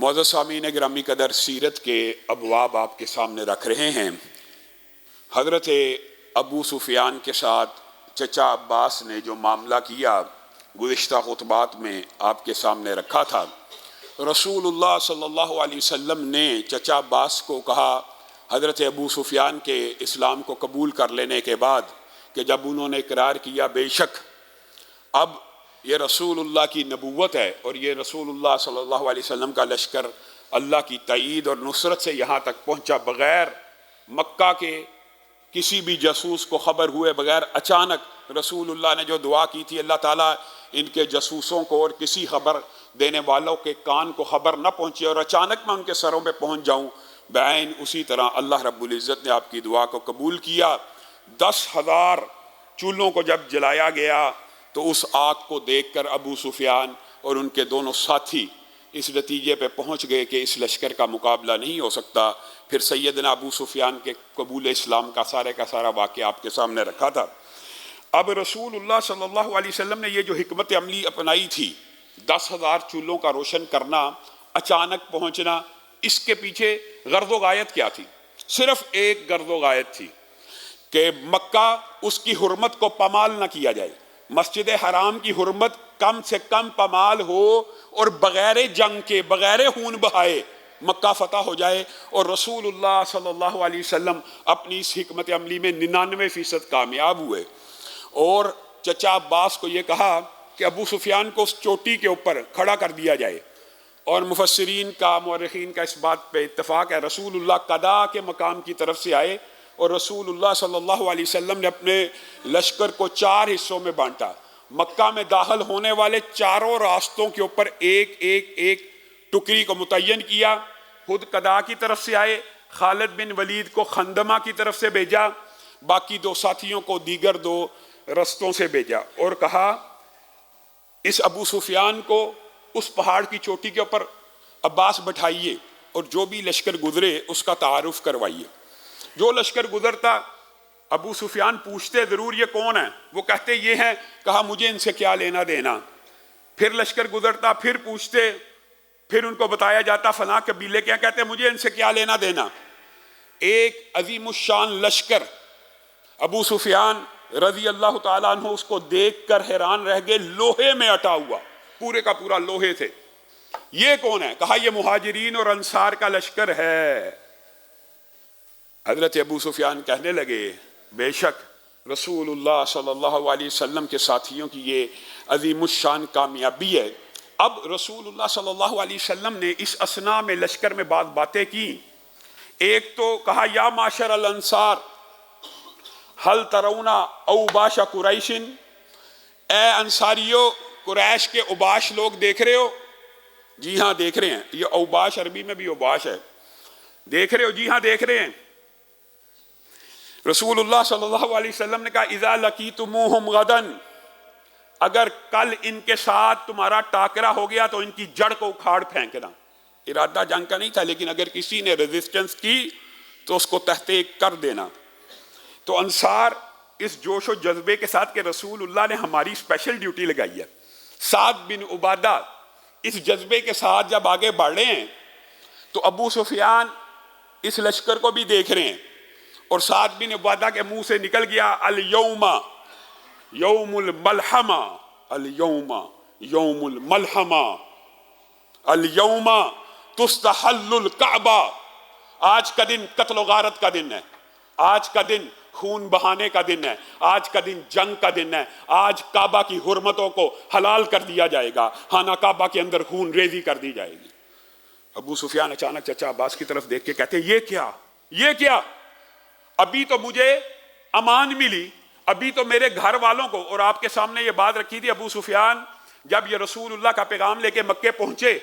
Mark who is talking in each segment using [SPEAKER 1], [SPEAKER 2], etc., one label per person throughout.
[SPEAKER 1] معزز سامعین گرامی قدر، سیرت کے ابواب آپ کے سامنے رکھ رہے ہیں۔ حضرت ابو سفیان کے ساتھ چچا عباس نے جو معاملہ کیا گزشتہ خطبات میں آپ کے سامنے رکھا تھا۔ رسول اللہ صلی اللہ علیہ وسلم نے چچا عباس کو کہا حضرت ابو سفیان کے اسلام کو قبول کر لینے کے بعد کہ جب انہوں نے اقرار کیا بے شک اب یہ رسول اللہ کی نبوت ہے اور یہ رسول اللہ صلی اللہ علیہ وسلم کا لشکر اللہ کی تائید اور نصرت سے یہاں تک پہنچا، بغیر مکہ کے کسی بھی جاسوس کو خبر ہوئے، بغیر اچانک رسول اللہ نے جو دعا کی تھی اللہ تعالیٰ ان کے جاسوسوں کو اور کسی خبر دینے والوں کے کان کو خبر نہ پہنچے اور اچانک میں ان کے سروں پہ پہنچ جاؤں، بعین اسی طرح اللہ رب العزت نے آپ کی دعا کو قبول کیا۔ 10,000 چولہوں کو جب جلایا گیا تو اس آگ کو دیکھ کر ابو سفیان اور ان کے دونوں ساتھی اس نتیجے پہ پہنچ گئے کہ اس لشکر کا مقابلہ نہیں ہو سکتا۔ پھر سیدنا ابو سفیان کے قبول اسلام کا سارا واقعہ آپ کے سامنے رکھا تھا۔ اب رسول اللہ صلی اللہ علیہ وسلم نے یہ جو حکمت عملی اپنائی تھی، 10,000 چولہوں کا روشن کرنا، اچانک پہنچنا، اس کے پیچھے غرض و غایت کیا تھی؟ صرف ایک غرض و غایت تھی کہ مکہ اس کی حرمت کو پامال نہ کیا جائے، مسجد حرام کی حرمت کم سے کم پامال ہو اور بغیر جنگ کے، بغیر خون بہائے مکہ فتح ہو جائے۔ اور رسول اللہ صلی اللہ علیہ وسلم اپنی اس حکمت عملی میں 99% کامیاب ہوئے۔ اور چچا عباس کو یہ کہا کہ ابو سفیان کو اس چوٹی کے اوپر کھڑا کر دیا جائے، اور مفسرین کا، مورخین کا اس بات پہ اتفاق ہے، رسول اللہ قضاء کے مقام کی طرف سے آئے اور رسول اللہ صلی اللہ علیہ وسلم نے اپنے لشکر کو 4 حصوں میں بانٹا۔ مکہ میں داخل ہونے والے چاروں راستوں کے اوپر ایک ٹکری کو متعین کیا، خود قضاء کی طرف سے آئے، خالد بن ولید کو خندمہ کی طرف سے بھیجا، باقی 2 ساتھیوں کو دیگر 2 رستوں سے بھیجا، اور کہا اس ابو سفیان کو اس پہاڑ کی چوٹی کے اوپر عباس بٹھائیے اور جو بھی لشکر گزرے اس کا تعارف کروائیے۔ جو لشکر گزرتا ابو سفیان پوچھتے ضرور یہ کون ہے، وہ کہتے یہ ہیں، کہا مجھے ان سے کیا لینا دینا۔ پھر لشکر گزرتا، پھر پوچھتے، پھر ان کو بتایا جاتا فلاں قبیلے کیا، کہتے مجھے ان سے کیا لینا دینا۔ ایک عظیم الشان لشکر، ابو سفیان رضی اللہ تعالیٰ عنہ اس کو دیکھ کر حیران رہ گئے، لوہے میں اٹا ہوا، پورے کا پورا لوہے تھے۔ یہ کون ہے؟ کہا یہ مہاجرین اور انصار کا لشکر ہے۔ حضرت ابو سفیان کہنے لگے بے شک رسول اللہ صلی اللہ علیہ وسلم کے ساتھیوں کی یہ عظیم الشان کامیابی ہے۔ اب رسول اللہ صلی اللہ علیہ وسلم نے اس اثناء میں لشکر میں بعض باتیں کی۔ ایک تو کہا یا معاشر الانصار حل ترون اوباش قریش، اے انصاریو قریش کے اوباش لوگ دیکھ رہے ہو؟ جی ہاں دیکھ رہے ہیں۔ یہ اوباش عربی میں بھی اوباش ہے، دیکھ رہے ہو؟ جی ہاں دیکھ رہے ہیں۔ رسول اللہ صلی اللہ علیہ وسلم نے کہا اذا لقیتموہم غدا، اگر کل ان کے ساتھ تمہارا ٹاکرا ہو گیا تو ان کی جڑ کو اکھاڑ پھینکنا۔ ارادہ جنگ کا نہیں تھا، لیکن اگر کسی نے ریزسٹنس کی تو اس کو تحقیق کر دینا۔ تو انصار اس جوش و جذبے کے ساتھ کہ رسول اللہ نے ہماری اسپیشل ڈیوٹی لگائی ہے، سعد بن عبادہ اس جذبے کے ساتھ جب آگے بڑھ رہے ہیں تو ابو سفیان اس لشکر کو بھی دیکھ رہے ہیں، اور سعد بن عبادہ کے منہ سے نکل گیا الیوم یوم الملحمہ، الیوم یوم الملحمہ، الیوم تستحل الکعبہ، آج کا دن قتل و غارت کا دن ہے، آج کا دن خون بہانے کا دن ہے، آج کا دن جنگ کا دن ہے، آج کعبہ کی حرمتوں کو حلال کر دیا جائے گا، خانہ کعبہ کے اندر خون ریزی کر دی جائے گی۔ ابو سفیان اچانک چچا عباس کی طرف دیکھ کے کہتے یہ کیا؟ ابھی تو مجھے امان ملی، ابھی تو میرے گھر والوں کو، اور آپ کے سامنے یہ بات رکھی تھی ابو سفیان جب یہ رسول اللہ کا پیغام لے کے مکے پہنچے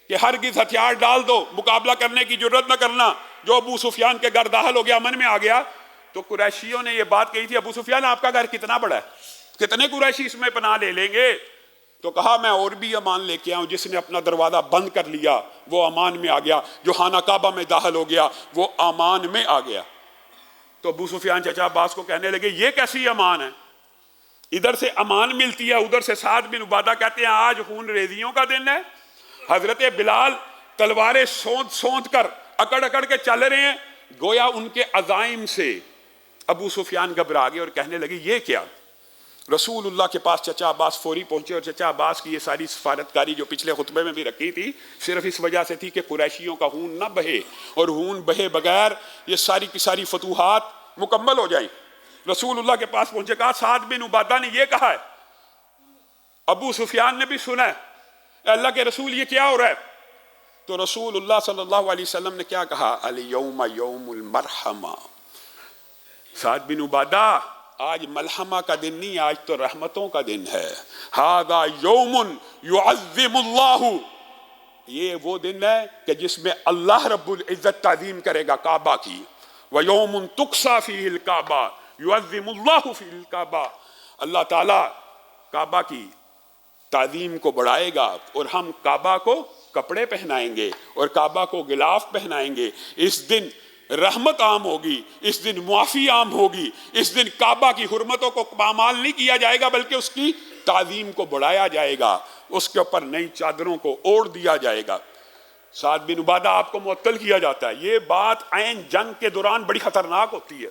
[SPEAKER 1] کہ ہرگز ہتھیار ڈال دو، مقابلہ کرنے کی جرت نہ کرنا۔ جو ابو سفیان کے گھر داخل ہو گیا، من میں آ گیا، تو قریشیوں نے یہ بات کہی تھی ابو سفیان آپ کا گھر کتنا بڑا ہے، کتنے قریشی اس میں پناہ لے لیں گے؟ تو کہا میں اور بھی امان لے کے آؤں، جس نے اپنا دروازہ بند کر لیا وہ امان میں آ گیا، جو خانہ کعبہ میں داخل ہو گیا وہ امان میں آ گیا۔ تو ابو سفیان چچا عباس کو کہنے لگے یہ کیسی امان ہے؟ ادھر سے امان ملتی ہے، ادھر سے سعد بن عبادہ کہتے ہیں آج خون ریزیوں کا دن ہے۔ حضرت بلال تلواریں سونت سونت کر اکڑ اکڑ کے چل رہے ہیں. گویا ان کے عزائم سے ابو سفیان گھبرا گئے اور کہنے لگے یہ کیا. رسول اللہ کے پاس چچا عباس فوری پہنچے اور چچا عباس کی یہ ساری سفارتکاری جو پچھلے خطبے میں بھی رکھی تھی صرف اس وجہ سے تھی کہ قریشیوں کا خون نہ بہے، اور خون بہے بغیر یہ ساری کی ساری فتوحات مکمل ہو جائیں. رسول اللہ کے پاس پہنچے، کہا سعد بن عبادہ نے یہ کہا ہے. ابو سفیان نے بھی سنا ہے، اے اللہ کے رسول یہ کیا ہو رہا ہے؟ تو رسول اللہ صلی اللہ علیہ وسلم نے کیا کہا؟ الیوم یوم المرحمہ. سعد بن عبادہ آج ملحمہ کا دن نہیں، آج تو رحمتوں کا دن ہے. ھذا یوم یعظم اللہ، یہ وہ دن ہے کہ جس میں اللہ رب العزت تعظیم کرے گا کعبہ کی. وَيَوْمٌ تُقْصَى فِيهِ الْكَعْبَةُ يُعَظِّمُ اللَّهُ فِي الْكَعْبَةِ، اللہ تعالیٰ کعبہ کی تعظیم کو بڑھائے گا اور ہم کعبہ کو کپڑے پہنائیں گے اور کعبہ کو غلاف پہنائیں گے. اس دن رحمت عام ہوگی، اس دن معافی عام ہوگی، اس دن کعبہ کی حرمتوں کو پامال نہیں کیا جائے گا بلکہ اس کی تعظیم کو بڑھایا جائے گا، اس کے اوپر نئی چادروں کو اوڑھ دیا جائے گا. سعد بن عبادہ آپ کو معطل کیا جاتا ہے. یہ بات عین جنگ کے دوران بڑی خطرناک ہوتی ہے،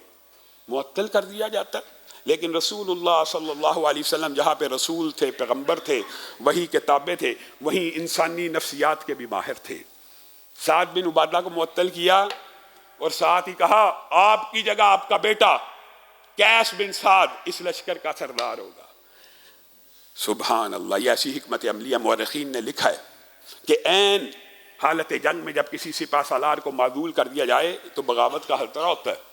[SPEAKER 1] معطل کر دیا جاتا ہے. لیکن رسول اللہ صلی اللہ علیہ وسلم جہاں پہ رسول تھے، پیغمبر تھے، وہی کتابیں تھے، وہیں انسانی نفسیات کے بھی ماہر تھے. سعد بن عبادہ کو معطل کیا اور ساتھ ہی کہا آپ کی جگہ آپ کا بیٹا قیس بن سعد اس لشکر کا سردار ہوگا. سبحان اللہ. یہ ایسی حکمت عملیہ مورخین نے لکھا ہے کہ عین حالت جنگ میں جب کسی سپہ سالار کو معذول کر دیا جائے تو بغاوت کا خطرہ ہوتا ہے،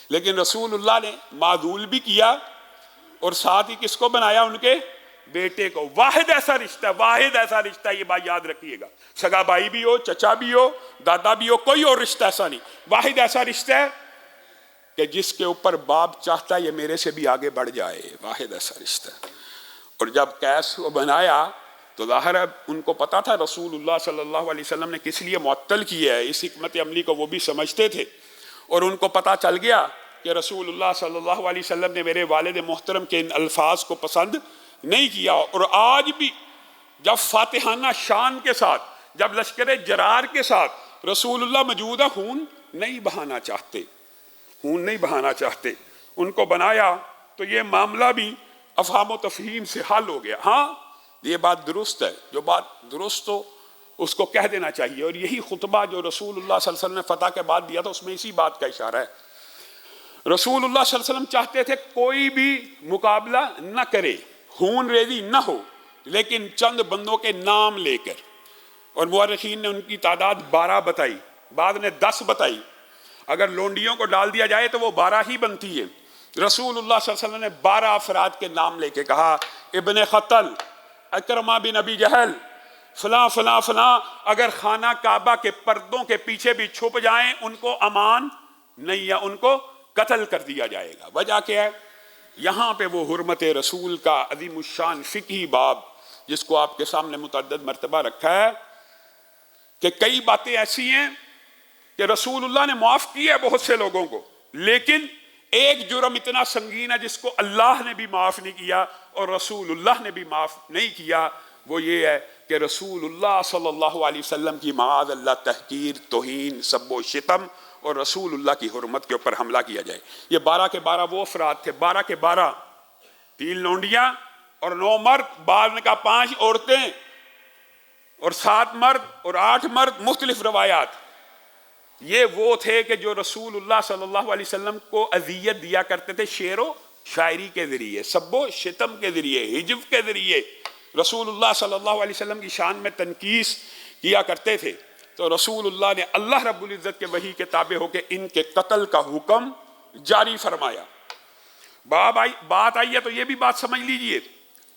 [SPEAKER 1] لیکن رسول اللہ نے معذول بھی کیا اور ساتھ ہی کس کو بنایا؟ ان کے بیٹے کو. واحد ایسا رشتہ ہے، واحد ایسا رشتہ ہے، یہ بات یاد رکھیے گا. سگا بھائی بھی ہو، چچا بھی ہو، دادا بھی ہو، کوئی اور رشتہ ایسا نہیں. واحد ایسا رشتہ ہے کہ جس کے اوپر باپ چاہتا ہے یہ میرے سے بھی آگے بڑھ جائے. واحد ایسا رشتہ ہے. اور جب قیس کو بنایا تو ظاہر ہے ان کو پتا تھا رسول اللہ صلی اللہ علیہ وسلم نے کس لیے معطل کیا ہے. اس حکمت عملی کو وہ بھی سمجھتے تھے اور ان کو پتا چل گیا کہ رسول اللہ صلی اللہ علیہ وسلم نے میرے والد محترم کے ان الفاظ کو پسند نہیں کیا. اور آج بھی جب فاتحانہ شان کے ساتھ، جب لشکر جرار کے ساتھ رسول اللہ موجود ہے، خون نہیں بہانا چاہتے، خون نہیں بہانا چاہتے. ان کو بنایا تو یہ معاملہ بھی افہام و تفہیم سے حل ہو گیا. ہاں یہ بات درست ہے، جو بات درست ہو اس کو کہہ دینا چاہیے. اور یہی خطبہ جو رسول اللہ صلی اللہ علیہ وسلم نے فتح کے بعد دیا تھا اس میں اسی بات کا اشارہ ہے. رسول اللہ صلی اللہ علیہ وسلم چاہتے تھے کوئی بھی مقابلہ نہ کرے، خون ریزی نہ ہو، لیکن چند بندوں کے نام لے کر. اور مورخین نے ان کی تعداد 12 بتائی، بعد نے 10 بتائی. اگر لونڈیوں کو ڈال دیا جائے تو وہ 12 ہی بنتی ہے. رسول اللہ صلی اللہ علیہ وسلم نے 12 افراد کے نام لے کے کہا ابن خطل، اکرمہ بن ابی جہل، فلاں فلاں فلاں. اگر خانہ کعبہ کے پردوں کے پیچھے بھی چھپ جائیں ان کو امان نہیں ہے، ان کو قتل کر دیا جائے گا. وجہ کیا ہے؟ یہاں پہ وہ حرمت رسول کا عظیم الشان فقہی باب جس کو آپ کے سامنے متعدد مرتبہ رکھا ہے کہ کئی باتیں ایسی ہیں کہ رسول اللہ نے معاف کیا ہے بہت سے لوگوں کو، لیکن ایک جرم اتنا سنگین ہے جس کو اللہ نے بھی معاف نہیں کیا اور رسول اللہ نے بھی معاف نہیں کیا. وہ یہ ہے کہ رسول اللہ صلی اللہ علیہ وسلم کی معاذ اللہ تحقیر، توہین، سب و شتم اور رسول اللہ کی حرمت کے اوپر حملہ کیا جائے. یہ 12 کے 12 وہ افراد تھے، 12 کے 12، 3 لونڈیاں اور 9 مرد، بعد نے کہا 5 عورتیں اور 7 مرد اور 8 مرد، مختلف روایات. یہ وہ تھے کہ جو رسول اللہ صلی اللہ علیہ وسلم کو اذیت دیا کرتے تھے شعر و شاعری کے ذریعے، سب و شتم کے ذریعے، ہجو کے ذریعے. رسول اللہ صلی اللہ علیہ وسلم کی شان میں تنقیص کیا کرتے تھے. تو رسول اللہ نے اللہ رب العزت کے وحی کے تابع ہو کے ان کے قتل کا حکم جاری فرمایا. بات آئی ہے تو یہ بھی بات سمجھ لیجئے،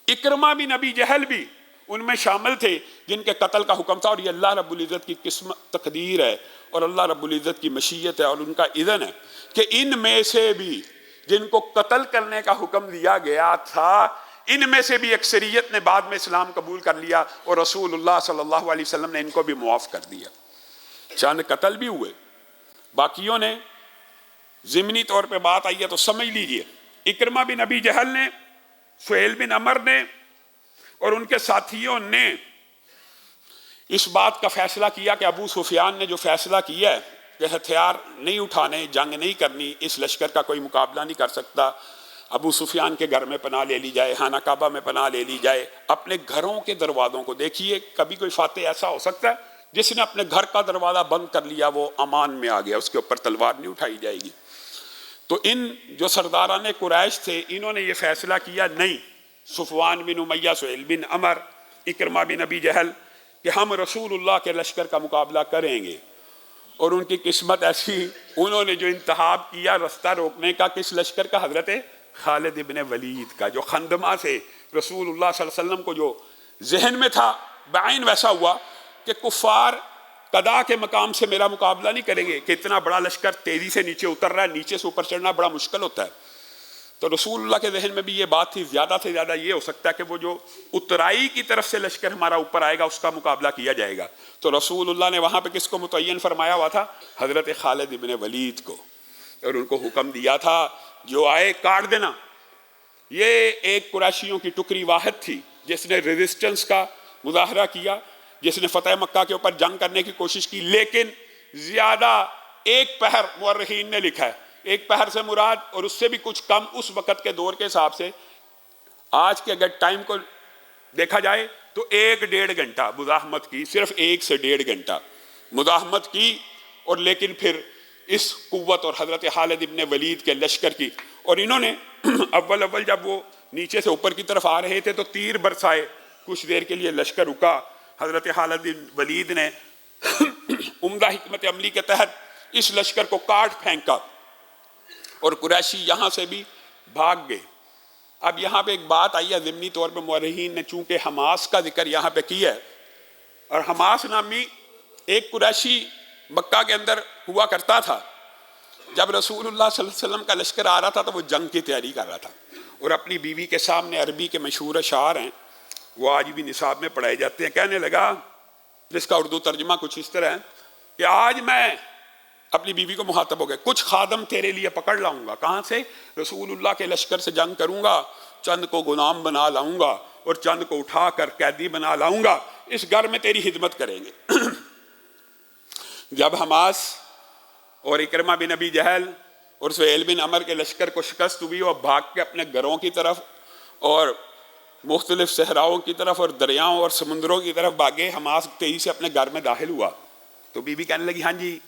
[SPEAKER 1] اکرمہ بن ابی جہل بھی ان میں شامل تھے جن کے قتل کا حکم تھا. اور یہ اللہ رب العزت کی قسمت تقدیر ہے اور اللہ رب العزت کی مشیت ہے اور ان کا اذن ہے کہ ان میں سے بھی جن کو قتل کرنے کا حکم دیا گیا تھا ان میں سے بھی اکثریت نے بعد میں اسلام قبول کر لیا اور رسول اللہ صلی اللہ علیہ وسلم نے ان کو بھی معاف کر دیا. چند قتل بھی ہوئے، باقیوں نے ضمنی طور پہ بات آئی ہے تو سمجھ لیجئے. اکرمہ بن ابی جہل نے، سہیل بن عمر نے اور ان کے ساتھیوں نے اس بات کا فیصلہ کیا کہ ابو سفیان نے جو فیصلہ کیا ہے کہ ہتھیار نہیں اٹھانے، جنگ نہیں کرنی، اس لشکر کا کوئی مقابلہ نہیں کر سکتا، ابو سفیان کے گھر میں پناہ لے لی جائے، خانہ کعبہ میں پناہ لے لی جائے، اپنے گھروں کے دروازوں کو دیکھیے، کبھی کوئی فاتح ایسا ہو سکتا ہے جس نے اپنے گھر کا دروازہ بند کر لیا وہ امان میں آ گیا، اس کے اوپر تلوار نہیں اٹھائی جائے گی۔ تو ان جو سرداران قریش تھے انہوں نے یہ فیصلہ کیا، نہیں، صفوان بن امیہ، سہیل بن عمر، اکرمہ بن ابی جہل، کہ ہم رسول اللہ کے لشکر کا مقابلہ کریں گے۔ اور ان کی قسمت ایسی، انہوں نے جو انتخاب کیا رستہ روکنے کا کس لشکر کا؟ حضرت خالد ابن ولید کا، جو خندمہ سے رسول اللہ صلی اللہ علیہ وسلم کو جو ذہن میں تھا بعین ویسا ہوا کہ کفار قضا کے مقام سے میرا مقابلہ نہیں کریں گے، کہ اتنا بڑا لشکر تیزی سے نیچے اتر رہا ہے، نیچے سے اوپر چڑھنا بڑا مشکل ہوتا ہے۔ تو رسول اللہ کے ذہن میں بھی یہ بات تھی، زیادہ سے زیادہ یہ ہو سکتا ہے کہ وہ جو اترائی کی طرف سے لشکر ہمارا اوپر آئے گا اس کا مقابلہ کیا جائے گا۔ تو رسول اللہ نے وہاں پہ کس کو متعین فرمایا ہوا تھا؟ حضرت خالد ابن ولید کو، اور ان کو حکم دیا تھا جو آئے کاٹ دینا۔ یہ ایک قریشیوں کی ٹکری واحد تھی جس نے ریزسٹنس کا مظاہرہ کیا، جس نے فتح مکہ کے اوپر جنگ کرنے کی کوشش کی، لیکن زیادہ ایک پہر مورخین نے لکھا ہے، ایک پہر سے مراد اور اس سے بھی کچھ کم اس وقت کے دور کے حساب سے، آج کے اگر ٹائم کو دیکھا جائے تو 1-1.5 گھنٹہ مزاحمت کی، صرف 1 سے 1.5 گھنٹہ مزاحمت کی، اور لیکن پھر اس قوت اور حضرت خالد ابن ولید کے لشکر کی، اور انہوں نے اول جب وہ نیچے سے اوپر کی طرف آ رہے تھے تو تیر برسائے، کچھ دیر کے لیے لشکر رکا، حضرت خالد بن ولید نے عمدہ حکمت عملی کے تحت اس لشکر کو کاٹ پھینکا اور قریشی یہاں سے بھی بھاگ گئے۔ اب یہاں پہ ایک بات آئی ہے ضمنی طور پہ، مورخین نے چونکہ حماس کا ذکر یہاں پہ کیا ہے، اور حماس نامی ایک قریشی مکہ کے اندر ہوا کرتا تھا، جب رسول اللہ صلی اللہ علیہ وسلم کا لشکر آ رہا تھا تو وہ جنگ کی تیاری کر رہا تھا، اور اپنی بیوی کے سامنے عربی کے مشہور اشعار ہیں، وہ آج بھی نصاب میں پڑھائے جاتے ہیں، کہنے لگا، جس کا اردو ترجمہ کچھ اس طرح ہے کہ آج میں اپنی بیوی کو مخاطب ہو گئے، کچھ خادم تیرے لیے پکڑ لاؤں گا، کہاں سے؟ رسول اللہ کے لشکر سے جنگ کروں گا، چند کو غلام بنا لاؤں گا اور چند کو اٹھا کر قیدی بنا لاؤں گا، اس گھر میں تیری خدمت کریں گے۔ جب حماس اور اکرمہ بن ابی جہل اور سہیل بن عمر کے لشکر کو شکست ہوئی اور بھاگ کے اپنے گھروں کی طرف اور مختلف صحراؤں کی طرف اور دریاؤں اور سمندروں کی طرف بھاگے، حماس تیزی سے اپنے گھر میں داخل ہوا تو بی بی کہنے لگی، ہاں جی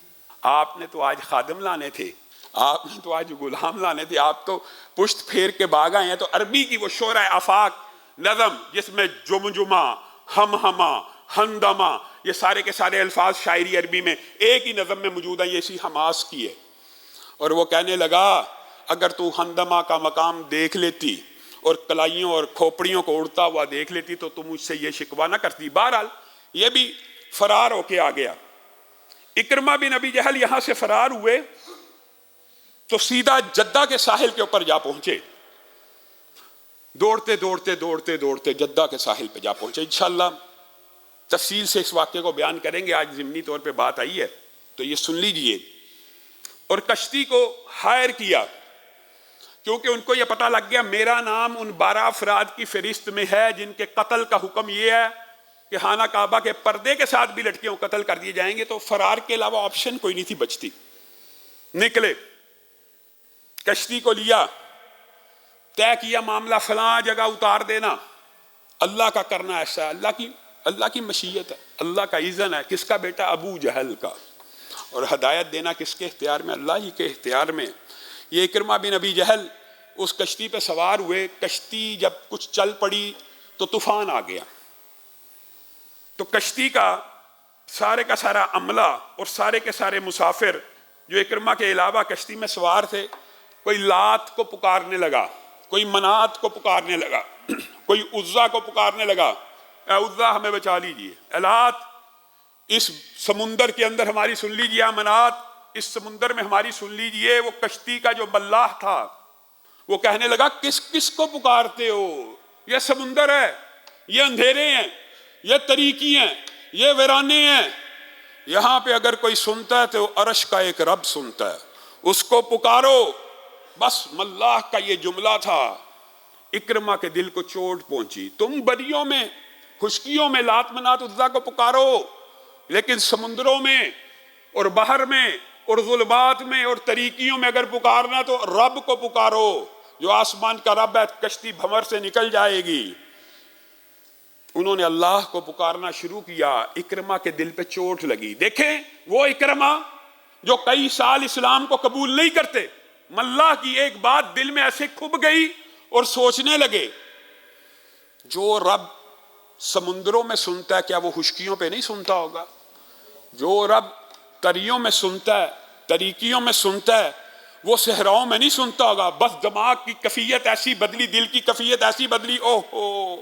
[SPEAKER 1] آپ نے تو آج خادم لانے تھے، آپ نے تو آج غلام لانے تھے، آپ تو پشت پھیر کے بھاگ آئے ہیں۔ تو عربی کی وہ شعرۂ آفاق نظم جس میں جمجمہ، ہمہمہ، ہندمہ، یہ سارے کے سارے الفاظ شاعری عربی میں ایک ہی نظم میں موجود ہیں، یہ اسی حماس کی ہے۔ اور وہ کہنے لگا اگر تو ہندمہ کا مقام دیکھ لیتی اور کلائیوں اور کھوپڑیوں کو اڑتا ہوا دیکھ لیتی تو تم مجھ سے یہ شکوہ نہ کرتی۔ بہرحال یہ بھی فرار ہو کے آ گیا۔ اکرمہ بن ابی جہل یہاں سے فرار ہوئے تو سیدھا جدہ کے ساحل کے اوپر جا پہنچے، دوڑتے دوڑتے دوڑتے دوڑتے جدہ کے ساحل پہ جا پہنچے۔ انشاءاللہ تفصیل سے اس واقعے کو بیان کریں گے، آج ضمنی طور پہ بات آئی ہے تو یہ سن لیجئے۔ اور کشتی کو ہائر کیا کیونکہ ان کو یہ پتہ لگ گیا میرا نام ان 12 افراد کی فہرست میں ہے جن کے قتل کا حکم یہ ہے کہ خانہ کعبہ کے پردے کے ساتھ بھی لڑکیوں قتل کر دیے جائیں گے۔ تو فرار کے علاوہ آپشن کوئی نہیں تھی بچتی۔ نکلے، کشتی کو لیا، طے کیا معاملہ فلاں جگہ اتار دینا، اللہ کا کرنا ایسا ہے، اللہ کی مشیت ہے، اللہ کا اذن ہے۔ کس کا بیٹا؟ ابو جہل کا۔ اور ہدایت دینا کس کے اختیار میں؟ اللہ ہی کے اختیار میں۔ یہ اکرمہ بن ابی جہل اس کشتی پہ سوار ہوئے، کشتی جب کچھ چل پڑی تو طوفان آ گیا، تو کشتی کا سارا عملہ اور سارے کے سارے مسافر جو اکرمہ کے علاوہ کشتی میں سوار تھے، کوئی لات کو پکارنے لگا، کوئی منات کو پکارنے لگا، کوئی عزا کو پکارنے لگا، اے عزا ہمیں بچا لیجئے، اے لات اس سمندر کے اندر ہماری سن لیجئے، اے منات اس سمندر میں ہماری سن لیجئے۔ وہ کشتی کا جو ملاح تھا وہ کہنے لگا کس کو پکارتے ہو؟ یہ سمندر ہے، یہ اندھیرے ہیں، یہ تاریکی ہیں، یہ ویرانے ہیں، یہاں پہ اگر کوئی سنتا ہے تو عرش کا ایک رب سنتا ہے، اس کو پکارو۔ بس ملاح کا یہ جملہ تھا، اکرمہ کے دل کو چوٹ پہنچی۔ تم بریوں میں خشکیوں میں لات منات عزا کو پکارو، لیکن سمندروں میں اور بحر میں اور ظلمات میں اور تریکیوں میں اگر پکارنا تو رب کو پکارو جو آسمان کا رب ہے، کشتی بھنور سے نکل جائے گی۔ انہوں نے اللہ کو پکارنا شروع کیا، اکرمہ کے دل پہ چوٹ لگی۔ دیکھیں وہ اکرمہ جو کئی سال اسلام کو قبول نہیں کرتے، ملا کی ایک بات دل میں ایسے کھب گئی اور سوچنے لگے جو رب سمندروں میں سنتا ہے کیا وہ خشکیوں پہ نہیں سنتا ہوگا؟ جو رب تریوں میں سنتا ہے، تریکیوں میں سنتا ہے، وہ صحراؤں میں نہیں سنتا ہوگا؟ بس دماغ کی کیفیت ایسی بدلی، دل کی کیفیت ایسی بدلی، اوہ ہو،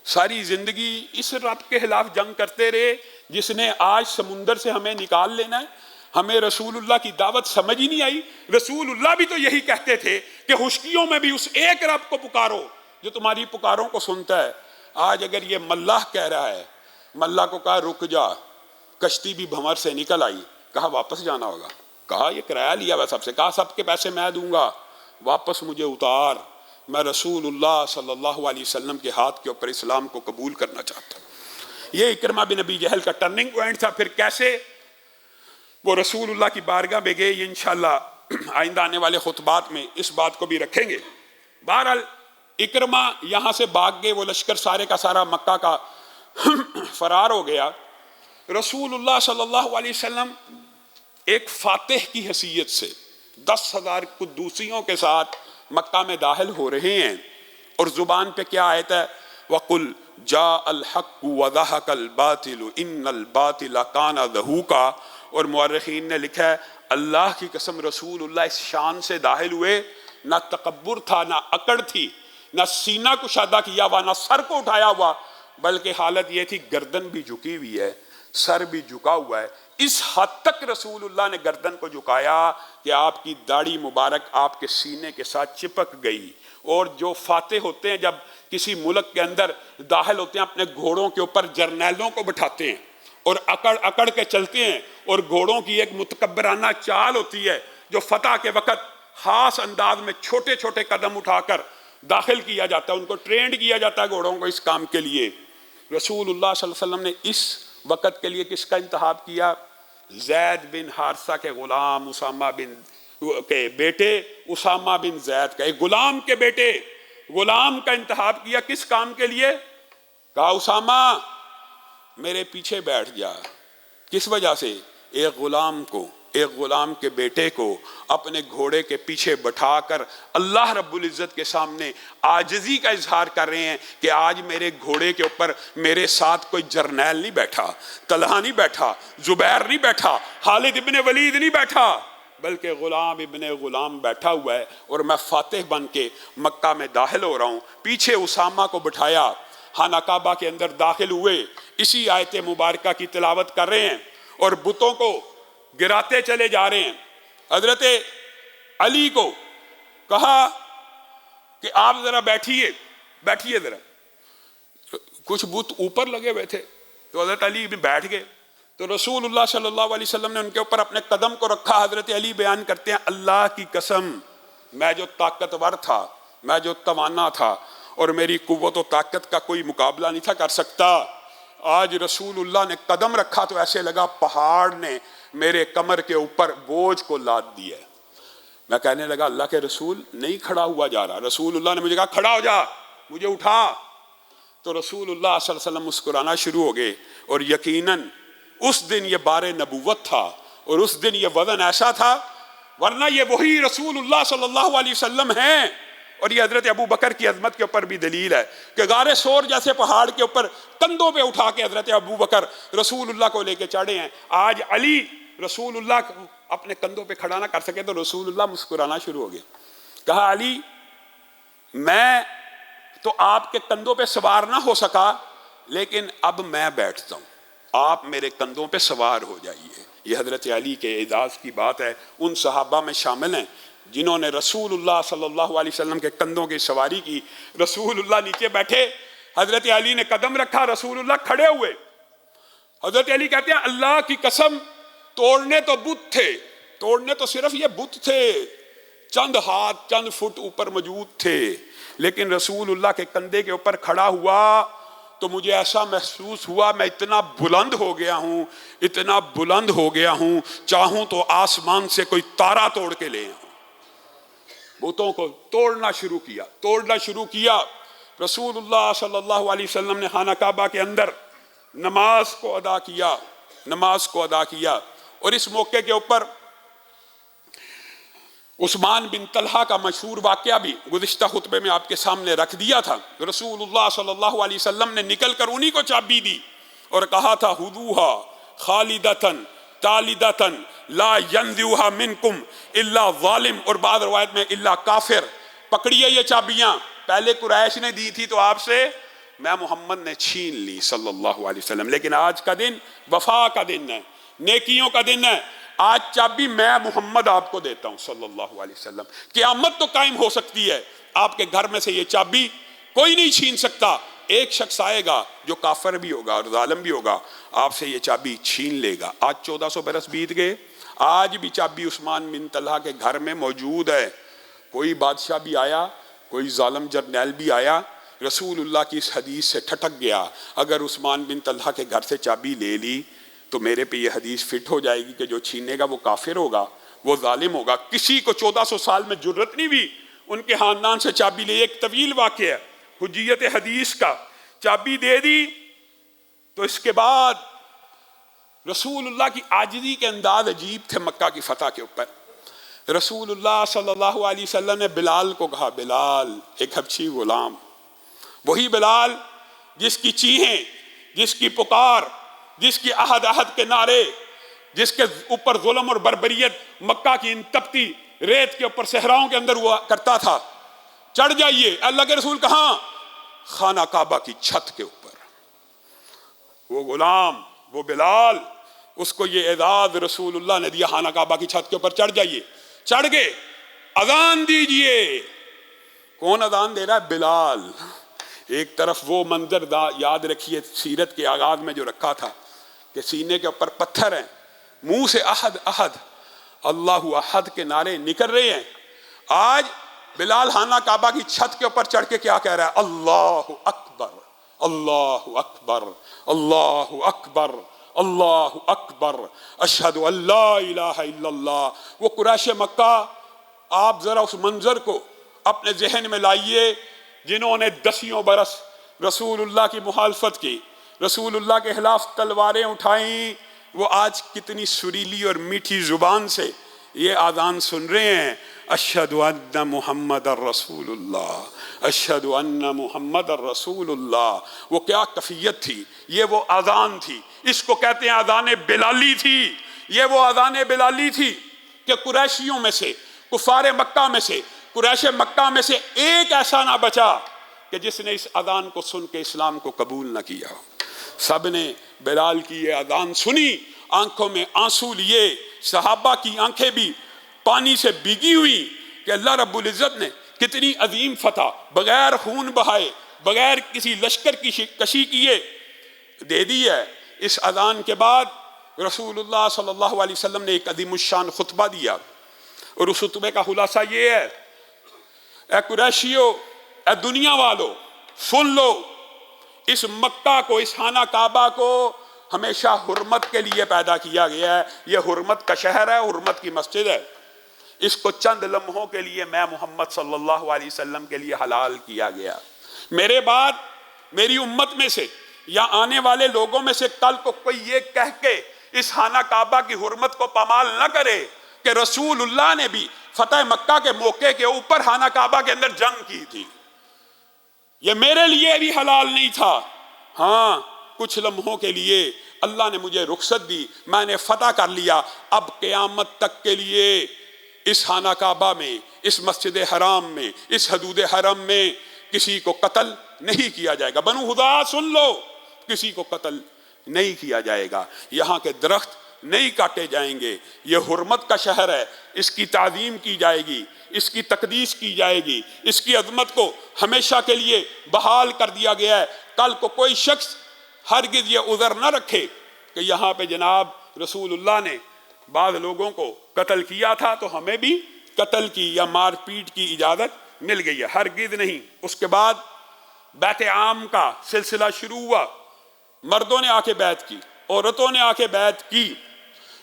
[SPEAKER 1] ساری زندگی اس رب کے خلاف جنگ کرتے رہے جس نے آج سمندر سے ہمیں نکال لینا ہے۔ ہمیں رسول اللہ کی دعوت سمجھ ہی نہیں آئی۔ رسول اللہ بھی تو یہی کہتے تھے کہ خشکیوں میں بھی اس ایک رب کو پکارو جو تمہاری پکاروں کو سنتا ہے۔ آج اگر یہ ملاح کہہ رہا ہے، ملاح کو کہا رک جا، کشتی بھی بھنور سے نکل آئی، کہا واپس جانا ہوگا، کہا یہ کرایہ لیا ہوا سب سے، کہا سب کے پیسے میں دوں گا، واپس مجھے اتار، میں رسول اللہ صلی اللہ علیہ وسلم کے ہاتھ کے اوپر اسلام کو قبول کرنا چاہتا ہوں۔ یہ اکرمہ بن ابی جہل کا ٹرننگ پوائنٹ تھا۔ پھر کیسے وہ رسول اللہ کی بارگاہ میں گئے، یہ انشاءاللہ آئندہ آنے والے خطبات میں اس بات کو بھی رکھیں گے۔ بہرحال اکرمہ یہاں سے بھاگ گئے، وہ لشکر سارے کا سارا مکہ کا فرار ہو گیا۔ رسول اللہ صلی اللہ علیہ وسلم ایک فاتح کی حیثیت سے 10,000 قدوسیوں کے ساتھ مکہ میں داخل ہو رہے ہیں، اور زبان پہ کیا آیت ہے؟ وَقُلْ جَاءَ الْحَقُّ وَذَهَقَ الْبَاطِلُ إِنَّ الْبَاطِلَ كَانَ زَهُوقًا۔ اور مورخین نے لکھا ہے اللہ کی قسم رسول اللہ اس شان سے داخل ہوئے، نہ تکبر تھا، نہ اکڑ تھی، نہ سینہ کشادہ کیا ہوا، نہ سر کو اٹھایا ہوا، بلکہ حالت یہ تھی گردن بھی جھکی ہوئی ہے، سر بھی جھکا ہوا ہے۔ اس حد تک رسول اللہ نے گردن کو جھکایا کہ آپ کی داڑھی مبارک آپ کے سینے کے ساتھ چپک گئی۔ اور جو فاتح ہوتے ہیں جب کسی ملک کے اندر داخل ہوتے ہیں، اپنے گھوڑوں کے اوپر جرنیلوں کو بٹھاتے ہیں اور اکڑ اکڑ کے چلتے ہیں، اور گھوڑوں کی ایک متکبرانہ چال ہوتی ہے جو فتح کے وقت خاص انداز میں چھوٹے چھوٹے قدم اٹھا کر داخل کیا جاتا ہے، ان کو ٹرینڈ کیا جاتا ہے گھوڑوں کو اس کام کے لیے۔ رسول اللہ صلی اللہ علیہ وسلم نے اس وقت کے لیے کس کا انتخاب کیا؟ زید بن حارثہ کے غلام اسامہ بن کے بیٹے اسامہ بن زید کا، ایک غلام کے بیٹے غلام کا انتخاب کیا۔ کس کام کے لیے؟ کہا اسامہ میرے پیچھے بیٹھ جا۔ کس وجہ سے؟ ایک غلام کے بیٹے کو اپنے گھوڑے کے پیچھے بٹھا کر اللہ رب العزت کے سامنے عاجزی کا اظہار کر رہے ہیں کہ آج میرے گھوڑے کے اوپر میرے ساتھ کوئی جرنیل نہیں بیٹھا، طلحہ نہیں بیٹھا، زبیر نہیں بیٹھا، خالد ابن ولید نہیں بیٹھا، بلکہ غلام ابن غلام بیٹھا ہوا ہے، اور میں فاتح بن کے مکہ میں داخل ہو رہا ہوں۔ پیچھے اسامہ کو بٹھایا، خانہ کعبہ کے اندر داخل ہوئے، اسی آیت مبارکہ کی تلاوت کر رہے ہیں اور بتوں کو گراتے چلے جا رہے ہیں۔ حضرت علی کو کہا کہ آپ ذرا بیٹھیے ذرا۔ کچھ بت اوپر لگے ہوئے تھے تو حضرت علی بھی بیٹھ گئے، تو رسول اللہ صلی اللہ علیہ وسلم نے ان کے اوپر اپنے قدم کو رکھا۔ حضرت علی بیان کرتے ہیں اللہ کی قسم میں جو طاقتور تھا، میں جو توانا تھا، اور میری قوت و طاقت کا کوئی مقابلہ نہیں تھا کر سکتا، آج رسول اللہ نے قدم رکھا تو ایسے لگا پہاڑ نے میرے کمر کے اوپر بوجھ کو لاد دیا ہے۔ میں کہنے لگا اللہ کے رسول نہیں کھڑا ہوا جا رہا۔ رسول اللہ نے مجھے کہا کھڑا ہو جا، مجھے اٹھا۔ تو رسول اللہ صلی اللہ علیہ وسلم مسکرانا شروع ہو گئے، اور یقیناً اس دن یہ بار نبوت تھا، اور اس دن یہ وزن ایسا تھا، ورنہ یہ وہی رسول اللہ صلی اللہ علیہ وسلم ہیں۔ اور یہ حضرت ابو بکر کی عظمت کے اوپر بھی دلیل ہے کہ غار سور جیسے پہاڑ کے اوپر کندھوں پہ اٹھا کے حضرت ابو بکر رسول اللہ کو لے کے چڑھے ہیں۔ آج علی رسول اللہ کو اپنے کندھوں پہ کھڑا نہ کر سکے تو رسول اللہ مسکرانا شروع ہو گئے۔ کہا علی میں تو آپ کے کندھوں پہ سوار نہ ہو سکا، لیکن اب میں بیٹھتا ہوں، آپ میرے کندھوں پہ سوار ہو جائیے۔ یہ حضرت علی کے اعزاز کی بات ہے، ان صحابہ میں شامل ہیں جنہوں نے رسول اللہ صلی اللہ علیہ وسلم کے کندھوں کی سواری کی۔ رسول اللہ نیچے بیٹھے، حضرت علی نے قدم رکھا، رسول اللہ کھڑے ہوئے۔ حضرت علی کہتے ہیں اللہ کی قسم توڑنے تو بت تھے، توڑنے تو صرف یہ بت تھے، چند ہاتھ چند فٹ اوپر موجود تھے، لیکن رسول اللہ کے کندھے کے اوپر کھڑا ہوا تو مجھے ایسا محسوس ہوا میں اتنا بلند ہو گیا ہوں، اتنا بلند ہو گیا ہوں، چاہوں تو آسمان سے کوئی تارا توڑ کے لے آؤں۔ بتوں کو توڑنا شروع کیا۔ رسول اللہ صلی اللہ علیہ وسلم نے خانہ کعبہ کے اندر نماز کو ادا کیا، اور اس موقع کے اوپر عثمان بن طلحہ کا مشہور واقعہ بھی گزشتہ خطبے میں آپ کے سامنے رکھ دیا تھا۔ رسول اللہ صلی اللہ علیہ وسلم نے نکل کر انہی کو چابی دی اور کہا تھا خذوہا خالدتن تالدتن لا ینزعها منکم الا ظالم، اور بعض روایت میں الا کافر۔ پکڑیے یہ چابیاں، پہلے قریش نے دی تھی تو آپ سے میں محمد نے چھین لی صلی اللہ علیہ وسلم، لیکن آج کا دن وفا کا دن ہے، نیکیوں کا دن ہے۔ آج چابی میں محمد آپ کو دیتا ہوں صلی اللہ علیہ وسلم۔ قیامت تو قائم ہو سکتی ہے، آپ کے گھر میں سے یہ چابی کوئی نہیں چھین سکتا۔ ایک شخص آئے گا جو کافر بھی ہوگا اور ظالم بھی ہوگا، آپ سے یہ چابی چھین لے گا۔ آج 1400 برس بیت گئے، آج بھی چابی عثمان بن طلحہ کے گھر میں موجود ہے۔ کوئی بادشاہ بھی آیا، کوئی ظالم جرنیل بھی آیا، رسول اللہ کی اس حدیث سے ٹھٹک گیا، اگر عثمان بن طلحہ کے گھر سے چابی لے لی تو میرے پہ یہ حدیث فٹ ہو جائے گی کہ جو چھینے گا وہ کافر ہوگا، وہ ظالم ہوگا۔ کسی کو 1400 سال میں جرت نہیں ہوئی ان کے خاندان سے چابی لے۔ ایک طویل واقعہ ہے حجیت حدیث کا، چابی دے دی تو اس کے بعد رسول اللہ کی عاجزی کے انداز عجیب تھے۔ مکہ کی فتح کے اوپر رسول اللہ صلی اللہ علیہ وسلم نے بلال کو کہا، بلال، ایک حبشی غلام، وہی بلال جس کی چیخیں، جس کی پکار، جس کی عہد کے نعرے، جس کے اوپر ظلم اور بربریت مکہ کی ان تپتی ریت کے اوپر صحراؤں کے اندر ہوا کرتا تھا، چڑھ جائیے۔ اللہ کے رسول کہاں؟ خانہ کعبہ کی چھت کے اوپر۔ وہ غلام، وہ بلال، اس کو یہ اعزاز رسول اللہ نے دیا، خانہ کعبہ کی چھت کے اوپر چڑھ جائیے۔ چڑھ گئے، اذان دیجئے۔ کون اذان دے رہا ہے؟ بلال۔ ایک طرف وہ منظر یاد رکھیے سیرت کے آغاز میں جو رکھا تھا کہ سینے کے اوپر پتھر ہیں، منہ سے احد احد اللہ احد کے نعرے نکل رہے ہیں۔ آج بلال خانہ کعبہ کی چھت کے اوپر چڑھ کے کیا کہہ رہا ہے؟ اللہ اکبر، اللہ اکبر، اللہ اکبر، اللہ اکبر، اشہد ان لا الہ الا اللہ۔ وہ قریش مکہ، آپ ذرا اس منظر کو اپنے ذہن میں لائیے، جنہوں نے 10 برس رسول اللہ کی مخالفت کی، رسول اللہ کے خلاف تلواریں اٹھائیں، وہ آج کتنی سریلی اور میٹھی زبان سے یہ اذان سن رہے ہیں، اشہد ان محمد الرسول اللہ، اشہد ان محمد الرسول اللہ۔ وہ کیا کیفیت تھی، یہ وہ اذان تھی، اس کو کہتے ہیں اذان بلالی تھی۔ یہ وہ اذان بلالی تھی کہ قریشیوں میں سے، کفار مکہ میں سے، قریش مکہ میں سے ایک ایسا نہ بچا کہ جس نے اس اذان کو سن کے اسلام کو قبول نہ کیا۔ سب نے بلال کی یہ اذان سنی، آنکھوں میں آنسو لیے، صحابہ کی آنکھیں بھی پانی سے بھیگی ہوئی کہ اللہ رب العزت نے کتنی عظیم فتح بغیر خون بہائے، بغیر کسی لشکر کی کشی کیے دے دی ہے۔ اس اذان کے بعد رسول اللہ صلی اللہ علیہ وسلم نے ایک عظیم الشان خطبہ دیا، اور اس خطبے کا خلاصہ یہ ہے، اے قریشیو، اے دنیا والو، سن لو، اس مکہ کو، اس خانہ کعبہ کو ہمیشہ حرمت کے لیے پیدا کیا گیا ہے۔ یہ حرمت کا شہر ہے، حرمت کی مسجد ہے۔ اس کو چند لمحوں کے لیے میں محمد صلی اللہ علیہ وسلم کے لیے حلال کیا گیا۔ میرے بعد میری امت میں سے یا آنے والے لوگوں میں سے کل کو کوئی یہ کہہ کے اس خانہ کعبہ کی حرمت کو پامال نہ کرے کہ رسول اللہ نے بھی فتح مکہ کے موقع کے اوپر خانہ کعبہ کے اندر جنگ کی تھی، یہ میرے لیے بھی حلال نہیں تھا۔ ہاں، کچھ لمحوں کے لیے اللہ نے مجھے رخصت دی، میں نے فتح کر لیا۔ اب قیامت تک کے لیے اس خانہ کعبہ میں، اس مسجد حرام میں، اس حدود حرم میں کسی کو قتل نہیں کیا جائے گا۔ بنو خدا سن لو، کسی کو قتل نہیں کیا جائے گا، یہاں کے درخت نہیں کاٹے جائیں گے، یہ حرمت کا شہر ہے، اس کی تعظیم کی جائے گی، اس کی تقدیس کی جائے گی، اس کی عظمت کو ہمیشہ کے لیے بحال کر دیا گیا ہے۔ کل کو کوئی شخص ہرگز یہ عذر نہ رکھے کہ یہاں پہ جناب رسول اللہ نے بعض لوگوں کو قتل کیا تھا تو ہمیں بھی قتل کی یا مار پیٹ کی اجازت مل گئی ہے، ہرگز نہیں۔ اس کے بعد بیعت عام کا سلسلہ شروع ہوا، مردوں نے آ کے بیعت کی، عورتوں نے آ کے بیعت کی۔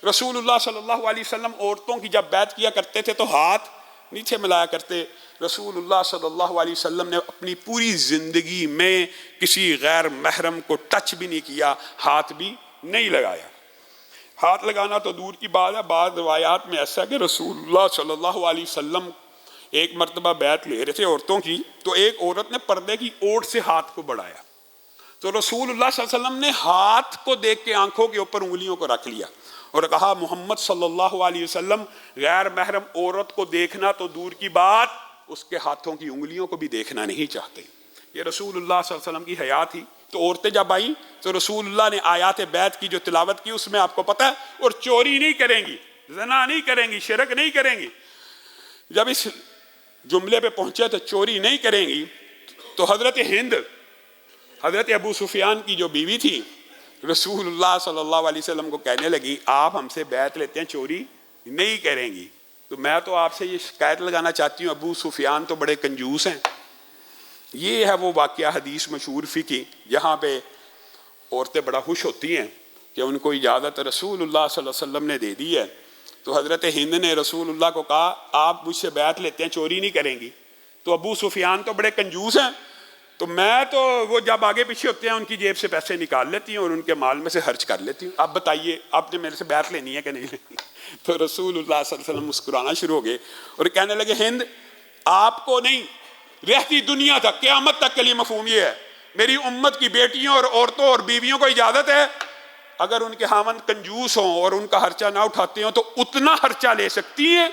[SPEAKER 1] رسول اللہ صلی اللہ علیہ وسلم عورتوں کی جب بیعت کیا کرتے تھے تو ہاتھ نیچے ملایا کرتے۔ رسول اللہ صلی اللہ علیہ وسلم نے اپنی پوری زندگی میں کسی غیر محرم کو ٹچ بھی نہیں کیا، ہاتھ بھی نہیں لگایا۔ ہاتھ لگانا تو دور کی بات ہے، بعض روایات میں ایسا ہے کہ رسول اللہ صلی اللہ علیہ وسلم ایک مرتبہ بیعت لے رہے تھے عورتوں کی، تو ایک عورت نے پردے کی اوٹ سے ہاتھ کو بڑھایا، تو رسول اللہ صلی اللہ علیہ وسلم نے ہاتھ کو دیکھ کے آنکھوں کے اوپر انگلیوں کو رکھ لیا اور کہا محمد صلی اللہ علیہ وسلم غیر محرم عورت کو دیکھنا تو دور کی بات، اس کے ہاتھوں کی انگلیوں کو بھی دیکھنا نہیں چاہتے۔ یہ رسول اللہ صلی اللہ علیہ وسلم کی حیا تھی۔ تو عورتیں جب آئیں تو رسول اللہ نے آیات بیعت کی جو تلاوت کی اس میں آپ کو پتہ ہے، اور چوری نہیں کریں گی، زنا نہیں کریں گی، شرک نہیں کریں گی۔ جب اس جملے پہ پہنچے تو چوری نہیں کریں گی، تو حضرت ہند، حضرت ابو سفیان کی جو بیوی تھی، رسول اللہ صلی اللہ علیہ وسلم کو کہنے لگی آپ ہم سے بیعت لیتے ہیں چوری نہیں کریں گی، تو میں تو آپ سے یہ شکایت لگانا چاہتی ہوں ابو سفیان تو بڑے کنجوس ہیں۔ یہ ہے وہ واقعہ حدیث مشہور فقہی جہاں پہ عورتیں بڑا خوش ہوتی ہیں کہ ان کو اجازت رسول اللہ صلی اللہ علیہ وسلم نے دے دی ہے۔ تو حضرت ہند نے رسول اللہ کو کہا آپ مجھ سے بیعت لیتے ہیں چوری نہیں کریں گی، تو ابو سفیان تو بڑے کنجوس ہیں، تو میں تو وہ جب آگے پیچھے ہوتے ہیں ان کی جیب سے پیسے نکال لیتی ہوں اور ان کے مال میں سے خرچ کر لیتی ہوں، آپ بتائیے آپ نے میرے سے بیعت لینی ہے کہ نہیں لینی؟ تو رسول اللہ صلی اللہ علیہ وسلم مسکرانا شروع ہو گئے اور کہنے لگے ہند آپ کو نہیں، رہتی دنیا تک قیامت تک کے لیے مفہوم یہ ہے، میری امت کی بیٹیوں اور عورتوں اور بیویوں کو اجازت ہے اگر ان کے خاوند کنجوس ہوں اور ان کا خرچہ نہ اٹھاتے ہوں تو اتنا خرچہ لے سکتی ہیں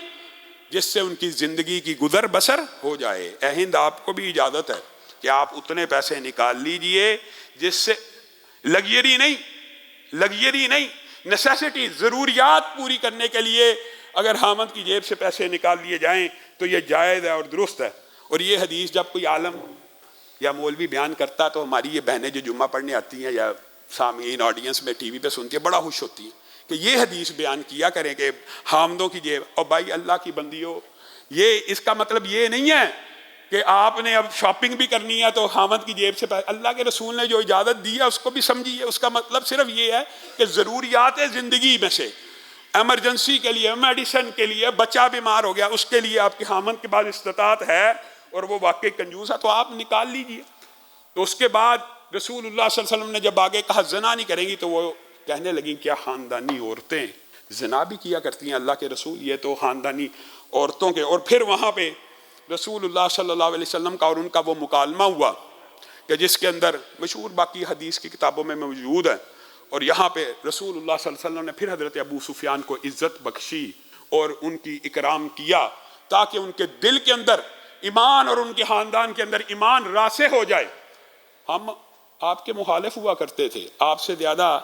[SPEAKER 1] جس سے ان کی زندگی کی گزر بسر ہو جائے۔ اے ہند آپ کو بھی اجازت ہے کہ آپ اتنے پیسے نکال لیجئے جس سے لگژری نہیں، نیسیسٹی، ضروریات پوری کرنے کے لیے اگر خاوند کی جیب سے پیسے نکال لیے جائیں تو یہ جائز ہے اور درست ہے۔ اور یہ حدیث جب کوئی عالم یا مولوی بیان کرتا تو ہماری یہ بہنیں جو جمعہ پڑھنے آتی ہیں یا سامعین آڈینس میں ٹی وی پہ سنتی ہیں بڑا خوش ہوتی ہیں کہ یہ حدیث بیان کیا کریں کہ خاوندوں کی جیب، اور بھائی اللہ کی بندیوں، یہ اس کا مطلب یہ نہیں ہے کہ آپ نے اب شاپنگ بھی کرنی ہے تو خاوند کی جیب سے اللہ کے رسول نے جو اجازت دی ہے اس کو بھی سمجھیے۔ اس کا مطلب صرف یہ ہے کہ ضروریات زندگی میں سے ایمرجنسی کے لیے، میڈیسن کے لیے، بچہ بیمار ہو گیا اس کے لیے آپ کے خاوند کے پاس استطاعت ہے اور وہ واقعی کنجوس ہے تو آپ نکال لیجئے۔ تو اس کے بعد رسول اللہ صلی اللہ علیہ وسلم نے جب آگے کہا زنا نہیں کریں گی تو وہ کہنے لگیں کیا خاندانی عورتیں زنا بھی کیا کرتی ہیں؟ اللہ کے رسول یہ تو خاندانی عورتوں کے، اور پھر وہاں پہ رسول اللہ صلی اللہ علیہ وسلم کا اور ان کا وہ مکالمہ ہوا کہ جس کے اندر مشہور باقی حدیث کی کتابوں میں موجود ہے، اور یہاں پہ رسول اللہ صلی اللہ علیہ وسلم نے پھر حضرت ابو سفیان کو عزت بخشی اور ان کی اکرام کیا تاکہ ان کے دل کے اندر ایمان اور ان کے خاندان کے اندر ایمان راسخ ہو جائے۔ ہم آپ کے مخالف ہوا کرتے تھے، آپ سے زیادہ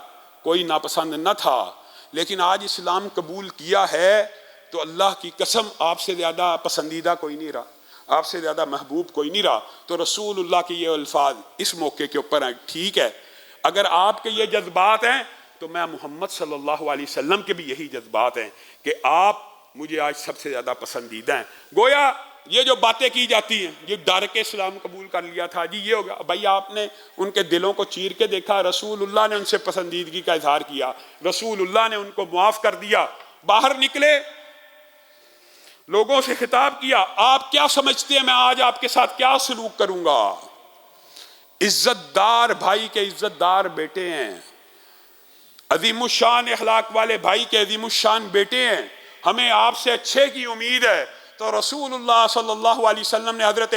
[SPEAKER 1] کوئی ناپسند نہ تھا، لیکن آج اسلام قبول کیا ہے تو اللہ کی قسم آپ سے زیادہ پسندیدہ کوئی نہیں رہا، آپ سے زیادہ محبوب کوئی نہیں رہا۔ تو رسول اللہ کے یہ الفاظ اس موقع کے اوپر ہیں، ٹھیک ہے اگر آپ کے یہ جذبات ہیں تو میں محمد صلی اللہ علیہ وسلم کے بھی یہی جذبات ہیں کہ آپ مجھے آج سب سے زیادہ پسندیدہ ہیں۔ گویا یہ جو باتیں کی جاتی ہیں یہ ڈر کے اسلام قبول کر لیا تھا جی یہ ہوگا، بھائی آپ نے ان کے دلوں کو چیر کے دیکھا، رسول اللہ نے ان سے پسندیدگی کا اظہار کیا، رسول اللہ نے ان کو معاف کر دیا، باہر نکلے لوگوں سے خطاب کیا آپ کیا سمجھتے ہیں میں آج آپ کے ساتھ کیا سلوک کروں گا؟ عزت دار بھائی کے عزت دار بیٹے ہیں، عظیم الشان اخلاق والے بھائی کے عظیم الشان بیٹے ہیں، ہمیں آپ سے اچھے کی امید ہے۔ تو رسول اللہ صلی اللہ علیہ وسلم نے حضرت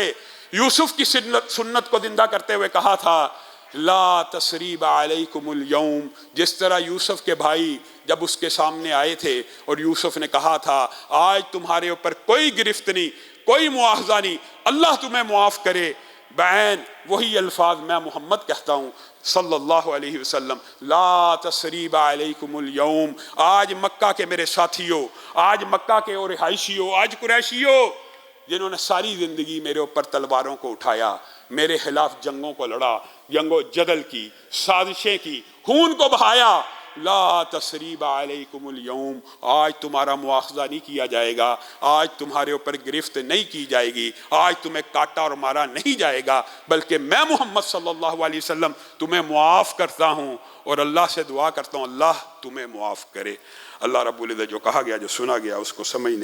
[SPEAKER 1] یوسف کی سنت کو زندہ کرتے ہوئے کہا تھا لا تثریب علیکم اليوم، جس طرح یوسف کے بھائی جب اس کے سامنے آئے تھے اور یوسف نے کہا تھا آج تمہارے اوپر کوئی گرفت نہیں، کوئی مواخذہ نہیں، اللہ تمہیں معاف کرے، بعین وہی الفاظ میں محمد کہتا ہوں صلی اللہ علیہ وسلم لا تثریب علیکم اليوم، آج مکہ کے میرے ساتھیوں، آج مکہ کے اور رہائشیوں، آج قریشیوں جنہوں نے ساری زندگی میرے اوپر تلواروں کو اٹھایا، میرے خلاف جنگوں کو لڑا، جنگ و جدل کی، سازشیں کی، خون کو بہایا، لا تثریب علیکم اليوم، آج تمہارا مواخذہ نہیں کیا جائے گا، آج تمہارے اوپر گرفت نہیں کی جائے گی، آج تمہیں کاٹا اور مارا نہیں جائے گا، بلکہ میں محمد صلی اللہ علیہ وسلم تمہیں معاف کرتا ہوں اور اللہ سے دعا کرتا ہوں اللہ تمہیں معاف کرے۔ اللہ رب العزت جو کہا گیا جو سنا گیا اس کو سمجھنے